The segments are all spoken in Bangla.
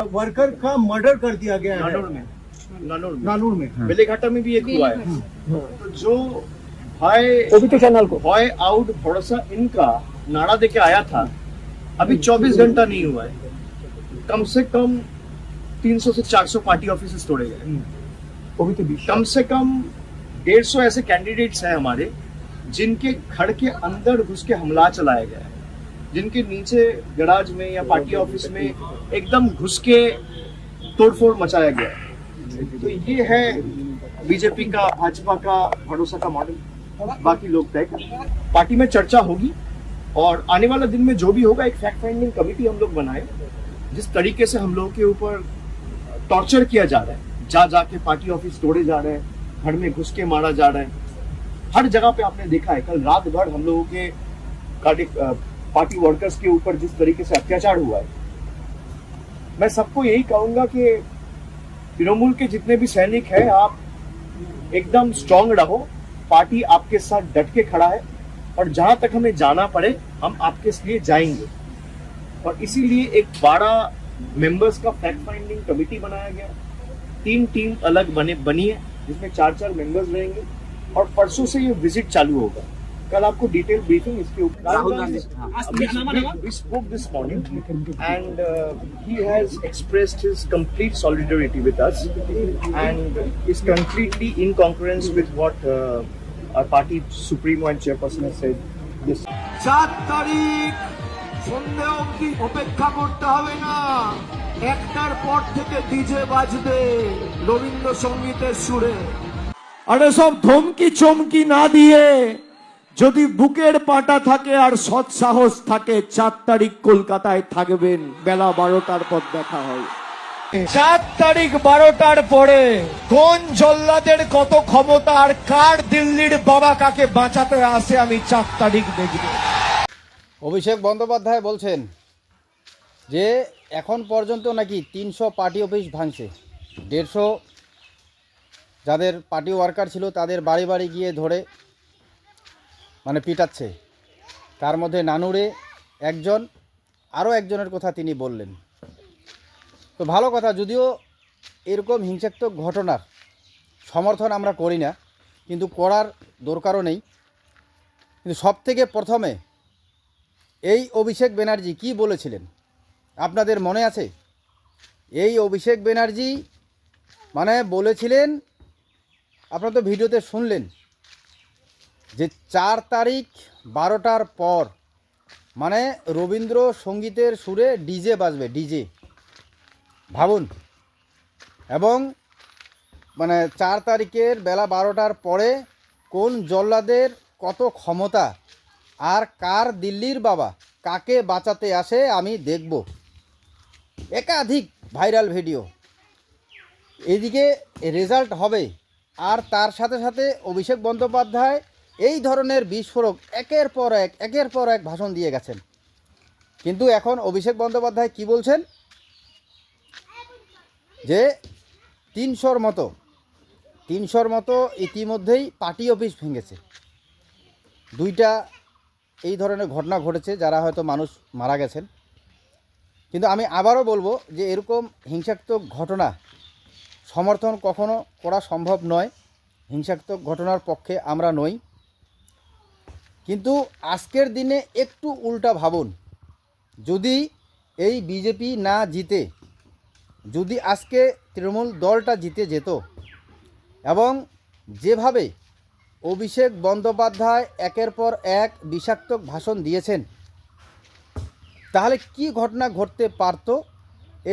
वर्कर का मर्डर कर दिया गया है नानूर में बेलेघाटा में भी एक हुआ है। तो जो भाई आउट भरोसा इनका नारा देके आया था, अभी 24 घंटा नहीं हुआ है, कम से कम 300 से 400 पार्टी ऑफिस तोड़े गए। कम से कम 150 ऐसे कैंडिडेट्स हैं हमारे जिनके घर के अंदर घुस के हमला चलाया गया है, जिनके नीचे गराज में या पार्टी ऑफिस में एकदम घुस के तोड़फोड़ मचाया गया है। तो ये है बीजेपी का, भाजपा का भरोसा का मॉडल। बाकी लोग तय करें, पार्टी में चर्चा होगी और आने वाला दिन में जो भी होगा एक फैक्ट फाइंडिंग कमेटी हम लोग बनाए। जिस तरीके से हम लोगों के ऊपर टॉर्चर किया जा रहा है, जा जाके पार्टी ऑफिस तोड़े जा रहे हैं, घर में घुस के मारा जा रहा है, हर जगह पे आपने देखा है। कल रात भर हम लोगों के पार्टी वर्कर्स के ऊपर जिस तरीके से अत्याचार हुआ है, मैं सबको यही कहूंगा कि तृणमूल के जितने भी सैनिक हैं, आप एकदम स्ट्रांग रहो, पार्टी आपके साथ डट के खड़ा है और जहां तक हमें जाना पड़े हम आपके लिए जाएंगे। और इसीलिए एक 12 मेंबर्स का फैक्ट फाइंडिंग कमेटी बनाया गया। 3 टीम अलग बनी है जिसमें 4-4 मेंबर्स रहेंगे और परसों से ये विजिट चालू होगा। कल आपको डिटेल ब्रीफिंग इसके ऊपर we spoke this morning and he has expressed his complete solidarity with us and is completely in concurrence with what our party supremo and chairperson has said. Yes. 4 তারিখ সন্ধ্যে অবধি অপেক্ষা করতে হবে না, 1টার পর থেকে ডিজে বাজবে রবীন্দ্রসঙ্গীতের সুরে। আরে সব ধমকি চমকি না দিয়ে যদি বুকের পাটা থাকে আর সৎ সাহস থাকে, 4 তারিখ কলকাতায় থাকবেন, বেলা 12টার পর দেখা হয়। 4 তারিখ 12টার পরে কোন জল্লাদের কত ক্ষমতা আর কার দিল্লির বাবা কাকে বাঁচাতে আসে আমি 4 তারিখ দেখব। অভিষেক বন্দ্যোপাধ্যায় বলছেন যে এখন পর্যন্ত নাকি 300 পার্টি অফিস ভাঙছে, 150 যাদের পার্টি ওয়ার্কার ছিল তাদের বাড়ি বাড়ি গিয়ে ধরে মানে পিটাচ্ছে। তার মধ্যে নানুরে একজন, আরও একজনের কথা তিনি বললেন। তো ভালো কথা, যদিও এরকম হিংসাত্মক ঘটনার সমর্থন আমরা করি না, কিন্তু করার দরকারও নেই। কিন্তু সবথেকে প্রথমে এই অভিষেক ব্যানার্জি কি বলেছিলেন আপনাদের মনে আছে? এই অভিষেক ব্যানার্জি মানে বলেছিলেন, আপনারা তো ভিডিওতে শুনলেন, যে 4 তারিখ 12টার পর মানে রবীন্দ্র সঙ্গীতের সুরে ডিজে বাজবে, ডিজে। ভাবুন, এবং মানে 4 তারিখের বেলা 12টার পরে কোন জল্লাদের কত ক্ষমতা আর কার দিল্লির বাবা কাকে বাঁচাতে আসে আমি দেখব। একাধিক ভাইরাল ভিডিও, এদিকে রেজাল্ট হবে আর তার সাথে সাথে অভিষেক বন্দ্যোপাধ্যায় এই ধরনের বিস্ফোরক একের পর এক ভাষণ দিয়ে গেছেন। কিন্তু এখন অভিষেক বন্দ্যোপাধ্যায় কি বলছেন, যে 300-র মতো ইতিমধ্যেই পার্টি অফিস ভেঙেছে। 2টা এই ধরনের ঘটনা ঘটেছে, যারা হয়তো মানুষ মারা গেছেন। কিন্তু আমি আবারও বলবো যে এরকম হিংসাত্মক ঘটনা সমর্থন কখনো করা সম্ভব নয়, হিংসাত্মক ঘটনার পক্ষে আমরা নই। কিন্তু আজকের দিনে একটু উল্টা ভাবুন, যদি এই বিজেপি না জিতে, যদি আজকে তৃণমূল দলটা জিতে যেত এবং যেভাবে অভিষেক বন্দ্যোপাধ্যায় একের পর এক বিষাক্তক ভাষণ দিয়েছেন, তাহলে কি ঘটনা ঘটতে পারত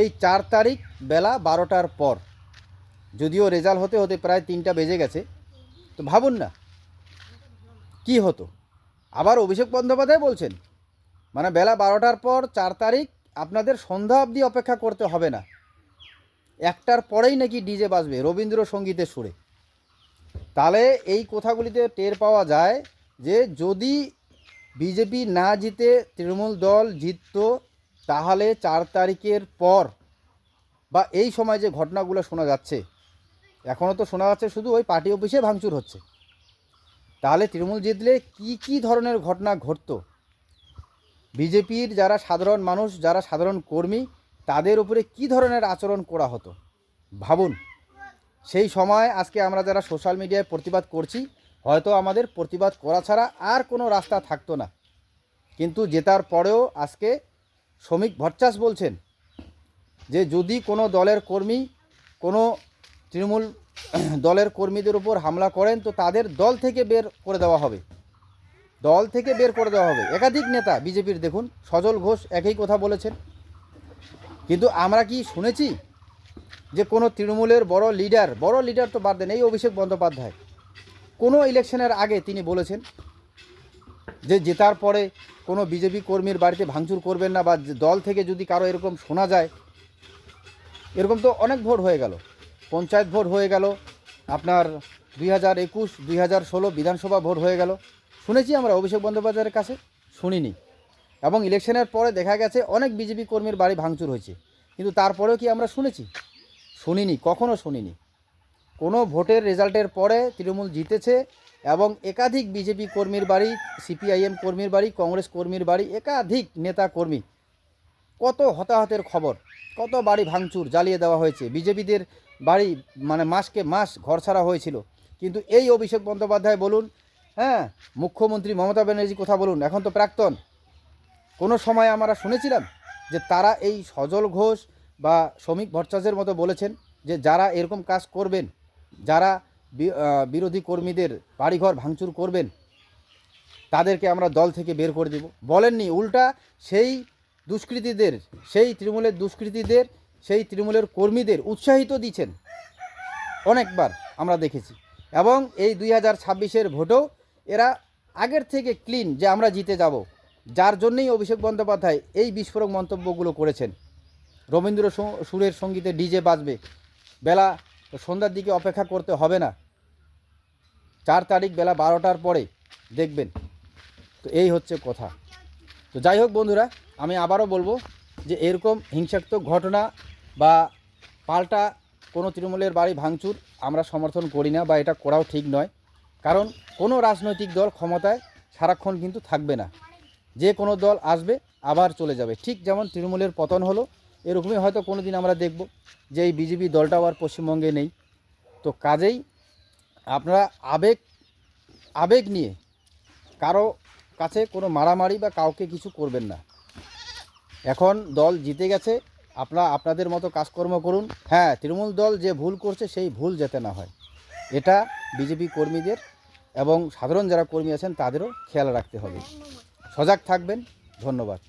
এই 4 তারিখ বেলা 12টার পর। যদিও রেজাল্ট হতে হতে প্রায় 3টা বেজে গেছে, তো ভাবুন না কি হতো। আবার অভিষেক বন্দ্যোপাধ্যায় বলছেন মানে বেলা 12টার পর 4 তারিখ আপনাদের সন্ধ্যা অবধি অপেক্ষা করতে হবে না, 1টার পরেই নাকি ডিজে বাজবে রবীন্দ্রসঙ্গীতের সুরে। তাহলে এই কথাগুলিতে টের পাওয়া যায় যে যদি বিজেপি না জিতে তৃণমূল দল জিতত, তাহলে 4 তারিখের পর বা এই সময় যে ঘটনাগুলো শোনা যাচ্ছে, এখনও তো শোনা যাচ্ছে শুধু ওই পার্টি অফিসে ভাঙচুর হচ্ছে, তাহলে তৃণমূল জিতলে কি ধরনের ঘটনা ঘটত। বিজেপির যারা সাধারণ মানুষ, যারা সাধারণ কর্মী, তাদের উপরে কি ধরনের আচরণ করা হতো ভাবুন। সেই সময় আজকে আমরা যারা সোশ্যাল মিডিয়ায় প্রতিবাদ করছি, হয়তো আমাদের প্রতিবাদ করা ছাড়া আর কোনো রাস্তা থাকতো না। কিন্তু জেতার পরেও আজকে শ্রমিক ভট্টাচার্য বলছেন যে যদি কোনো দলের কর্মী কোনো তৃণমূল দলের কর্মীদের উপর হামলা করেন তো তাদের দল থেকে বের করে দেওয়া হবে, দল থেকে বের করে দেওয়া হবে। একাধিক নেতা বিজেপির দেখুন, সজল ঘোষ একই কথা বলেছেন। কিন্তু আমরা কি শুনেছি যে কোনো তৃণমূলের বড় লিডার তো বাদ দেন, এই অভিষেক বন্দ্যোপাধ্যায় কোনো ইলেকশনের আগে তিনি বলেছেন যে জেতার পরে কোনো বিজেপি কর্মীর বাড়িতে ভাঙচুর করবেন না, বা দল থেকে যদি কারো এরকম শোনা যায়। এরকম তো অনেক ভোট হয়ে গেল, পঞ্চায়েত ভোট হয়ে গেল, আপনার 2021, 2016 বিধানসভা ভোট হয়ে গেল। শুনেছি আমরা অভিষেক বন্দ্যোপাধ্যায়ের কাছে? শুনিনি। এবং ইলেকশনের পরে দেখা গেছে অনেক বিজেপি কর্মীর বাড়ি ভাঙচুর হয়েছে, কিন্তু তারপরেও কি আমরা শুনেছি? শুনিনি, কখনো শুনিনি। কোনো ভোটের রেজাল্টের পরে তৃণমূল জিতেছে এবং একাধিক বিজেপি কর্মীর বাড়ি, সিপিআইএম কর্মীর বাড়ি, কংগ্রেস কর্মীর বাড়ি, একাধিক নেতা কর্মী, কত হতাহতের খবর, কত বাড়ি ভাঙচুর জ্বালিয়ে দেওয়া হয়েছে, বিজেপিদের বাড়ি মানে মাসকে মাস ঘর ছাড়া হয়েছিল। কিন্তু এই অভিষেক বন্দ্যোপাধ্যায় বলুন, হ্যাঁ, মুখ্যমন্ত্রী মমতা ব্যানার্জি কথা বলুন, এখন তো প্রাক্তন, কোনো সময় আমরা শুনেছিলাম যে তারা এই সজল ঘোষ বা শ্রমিক ভট্টাচার্যের মতো বলেছেন যে যারা এরকম কাজ করবেন, যারা বিরোধী কর্মীদের বাড়িঘর ভাঙচুর করবেন, তাদেরকে আমরা দল থেকে বের করে দেব? বলেননি। উল্টা সেই দুষ্কৃতীদের, সেই তৃণমূলের দুষ্কৃতীদের, সেই তৃণমূলের কর্মীদের উৎসাহিত দিচ্ছেন অনেকবার আমরা দেখেছি। এবং এই 2026-এর ভোটেও এরা আগের থেকে ক্লিন যে আমরা জিতে যাব, যার জন্যই অভিষেক বন্দ্যোপাধ্যায় এই বিস্ফোরক মন্তব্যগুলো করেছেন। রবীন্দ্র সুরের সঙ্গীতে ডিজে বাজবে, বেলা সন্ধ্যার দিকে অপেক্ষা করতে হবে না, 4 তারিখ বেলা 12টার পরে দেখবেন। তো এই হচ্ছে কথা। তো যাই হোক বন্ধুরা, আমি আবারও বলবো যে এরকম হিংসাত্মক ঘটনা বা পাল্টা কোনো তৃণমূলের বাড়ি ভাঙচুর আমরা সমর্থন করি না, বা এটা করাও ঠিক নয়। কারণ কোনো রাজনৈতিক দল ক্ষমতায় সারাক্ষণ কিন্তু থাকবে না, যে কোনো দল আসবে আবার চলে যাবে। ঠিক যেমন তৃণমূলের পতন হলো, এরকমই হয়তো কোনো দিন আমরা দেখব যে এই বিজেপি দলটাও আর পশ্চিমবঙ্গে নেই। তো কাজেই আপনারা আবেগ নিয়ে কারো কাছে কোনো মারামারি বা কাউকে কিছু করবেন না। এখন দল জিতে গেছে, আপনারা আপনাদের মতো কাজকর্ম করুন। হ্যাঁ, তৃণমূল দল যে ভুল করছে সেই ভুল যাতে না হয়, এটা বিজেপি কর্মীদের এবং সাধারণ যারা কর্মী আছেন তাদেরও খেয়াল রাখতে হবে। সজাগ থাকবেন। ধন্যবাদ।